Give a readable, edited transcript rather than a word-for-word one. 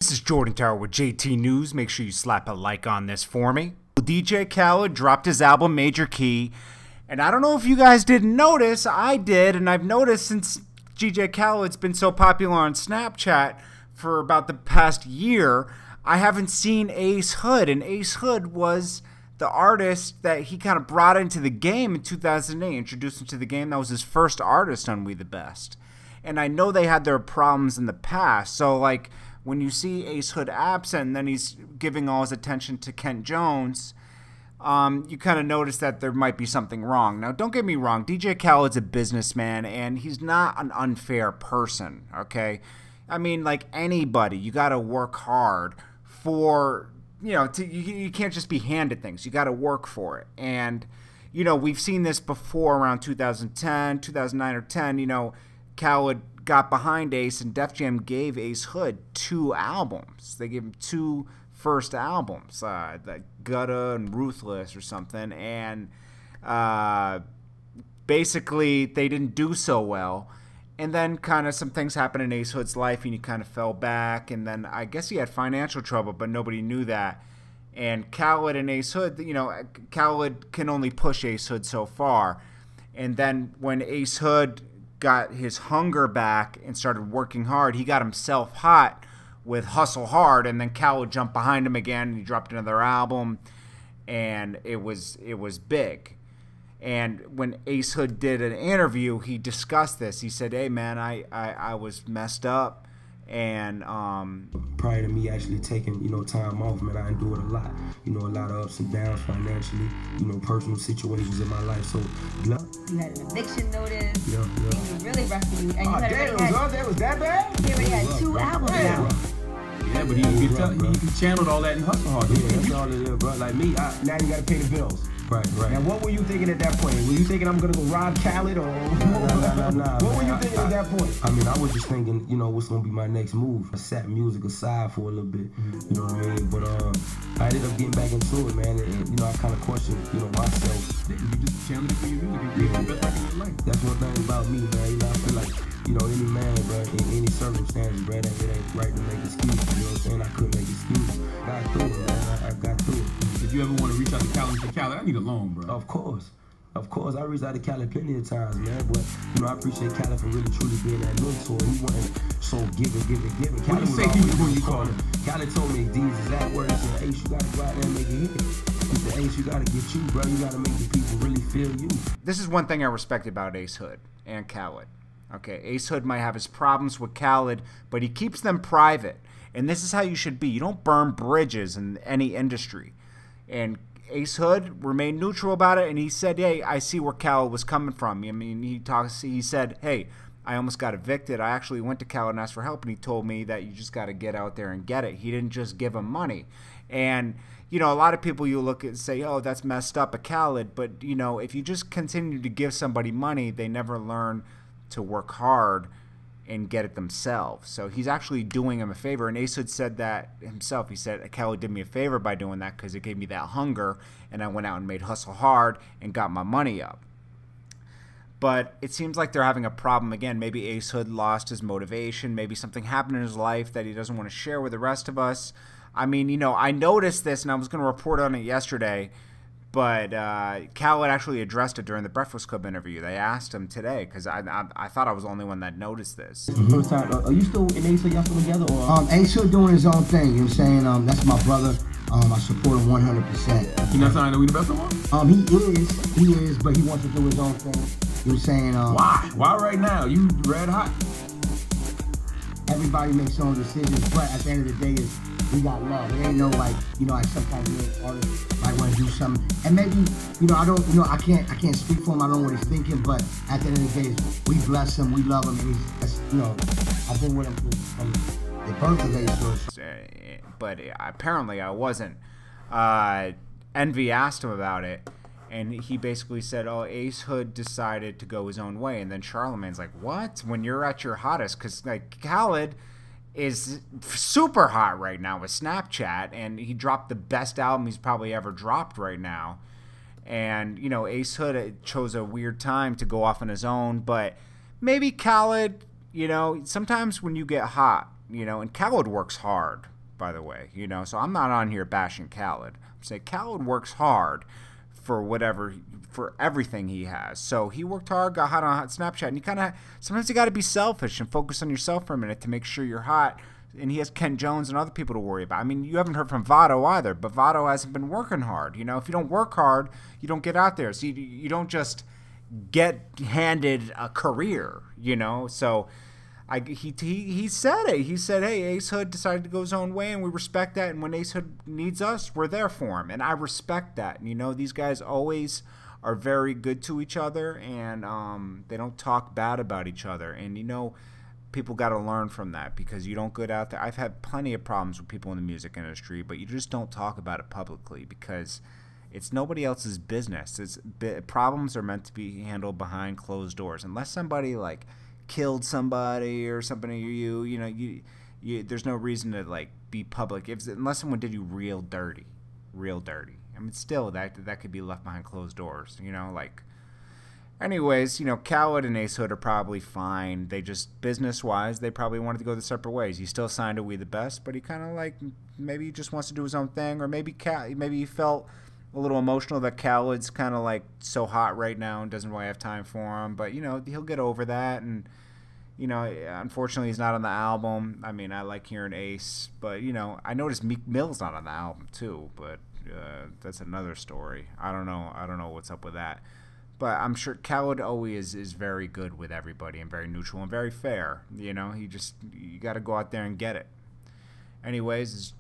This is Jordan Tower with JT News. Make sure you slap a like on this for me. DJ Khaled dropped his album Major Key, and I don't know if you guys didn't notice. I did, and I've noticed since DJ Khaled's been so popular on Snapchat for about the past year, I haven't seen Ace Hood, and Ace Hood was the artist that he kind of brought into the game in 2008, introduced him to the game. That was his first artist on We the Best. And I know they had their problems in the past, so like when you see Ace Hood absent and then he's giving all his attention to Kent Jones, you kind of notice that there might be something wrong. Now, don't get me wrong. DJ Khaled's a businessman, and he's not an unfair person, okay? I mean, like anybody, you got to work hard for, you know, you can't just be handed things. You got to work for it. And, you know, we've seen this before around 2010, 2009 or 10, you know, Khaled got behind Ace, and Def Jam gave Ace Hood 2 albums. They gave him 2 first albums, like Gutta and Ruthless or something, and basically they didn't do so well. And then kind of some things happened in Ace Hood's life, and he kind of fell back, and then I guess he had financial trouble, but nobody knew that. And Khaled and Ace Hood, you know, Khaled can only push Ace Hood so far. And then when Ace Hood got his hunger back and started working hard, he got himself hot with Hustle Hard, and then Khaled jumped behind him again, and he dropped another album, and it was big. And when Ace Hood did an interview, he discussed this. He said, "Hey man, I was messed up, and prior to me actually taking, you know, time off, man, I endured a lot. You know, a lot of ups and downs financially, you know, personal situations in my life. So you had an eviction notice. Yeah. Things were really rough for you. And oh, damn, it was that bad? He already had 2 albums out. Yeah, but he channeled all that in Hustle Hard. Yeah, that's all it is, bro. Like me, now you gotta pay the bills. Right. Now, what were you thinking at that point? Were you thinking I'm gonna go rob Khaled, or nah, what were you thinking at that point? I mean, I was just thinking, you know, what's gonna be my next move. I set music aside for a little bit, you know what I mean? But I ended up getting back into it, man, and you know, I kind of questioned, you know, myself. You just channeled it for your music. You did the best in your life. That's one thing about me, man. You know, I feel like, you know, any man, bro, in any circumstances, bro, that it ain't right to make excuses. You know what I'm saying? I couldn't make excuses. Got through it, man. I got through it. If you ever want to reach out to Khaled and say, Khaled, I need a loan, bro. Of course. I reached out to Khaled plenty of times, man. But, you know, I appreciate Khaled for really, truly being that mentor. He wasn't so giving. What do you say he was when you called him? Khaled told me these exact words. He said, Ace, you got to go out there and make it hit. He said, Ace, you got to get you, bro. You got to make the people really feel you. This is one thing I respect about Ace Hood and Khaled. Okay, Ace Hood might have his problems with Khaled, but he keeps them private. And this is how you should be. You don't burn bridges in any industry. And Ace Hood remained neutral about it, and he said, hey, I see where Khaled was coming from. I mean, he said, hey, I almost got evicted. I actually went to Khaled and asked for help, and he told me that you just got to get out there and get it. He didn't just give him money. And, you know, a lot of people you look at and say, oh, that's messed up at Khaled. But, you know, if you just continue to give somebody money, they never learn to work hard and get it themselves. So he's actually doing him a favor, and Ace Hood said that himself. He said, Khaled did me a favor by doing that because it gave me that hunger, and I went out and made Hustle Hard and got my money up. But it seems like they're having a problem again. Maybe Ace Hood lost his motivation. Maybe something happened in his life that he doesn't want to share with the rest of us. I mean, you know, I noticed this, and I was going to report on it yesterday, but Khaled actually addressed it during the Breakfast Club interview. They asked him today, because I thought I was the only one that noticed this. First time, are you still in Ace Hood? Y'all still together? Or? Ace Hood doing his own thing, you know what I'm saying? That's my brother. I support him 100%. You not signing to We the Best no more? He is, but he wants to do his own thing. You know what I'm saying? Why? Why right now? You red hot? Everybody makes their own decisions, but at the end of the day, we got love. It ain't no, like, you know, like sometimes you artists might want to do something, and maybe, you know, I can't speak for him. I don't know what he's thinking, but at the end of the day, we bless him, we love him, and you know, I've been with him from the birth of Ace Hood. But apparently I wasn't. Envy asked him about it, and he basically said, oh, Ace Hood decided to go his own way. And then Charlamagne's like, what? When you're at your hottest? Because, like, Khaled is super hot right now with Snapchat, and he dropped the best album he's probably ever dropped right now. And, you know, Ace Hood chose a weird time to go off on his own, but maybe Khaled, you know, sometimes when you get hot, you know, and Khaled works hard. by the way, you know. So I'm not on here bashing Khaled. I'm saying Khaled works hard for everything he has. So he worked hard, got hot on Snapchat, and sometimes you got to be selfish and focus on yourself for a minute to make sure you're hot. And he has Ken Jones and other people to worry about. I mean, you haven't heard from Votto either, but Votto hasn't been working hard. You know, if you don't work hard, you don't get out there. So you don't just get handed a career, you know. So he said it. He said, hey, Ace Hood decided to go his own way, and we respect that. And when Ace Hood needs us, we're there for him. And I respect that. And, you know, these guys always are very good to each other, and they don't talk bad about each other. And, you know, people got to learn from that, because you don't get out there. I've had plenty of problems with people in the music industry, but you just don't talk about it publicly because it's nobody else's business. Problems are meant to be handled behind closed doors. Unless somebody like killed somebody or something, you know, there's no reason to like be public unless someone did you real dirty. I mean, still that could be left behind closed doors. You know, like. Anyways, you know, Khaled and Ace Hood are probably fine. They just, business-wise, they probably wanted to go the separate ways. He still signed to We the Best, but he kind of like, maybe he just wants to do his own thing, or maybe he felt a little emotional that Khaled's kind of like so hot right now and doesn't really have time for him. But, you know, he'll get over that. And, you know, unfortunately, he's not on the album. I mean, I like hearing Ace, but, you know, I noticed Meek Mill's not on the album too, but that's another story. I don't know what's up with that. But I'm sure Khaled always is very good with everybody and very neutral and very fair. You know, you got to go out there and get it. Anyways,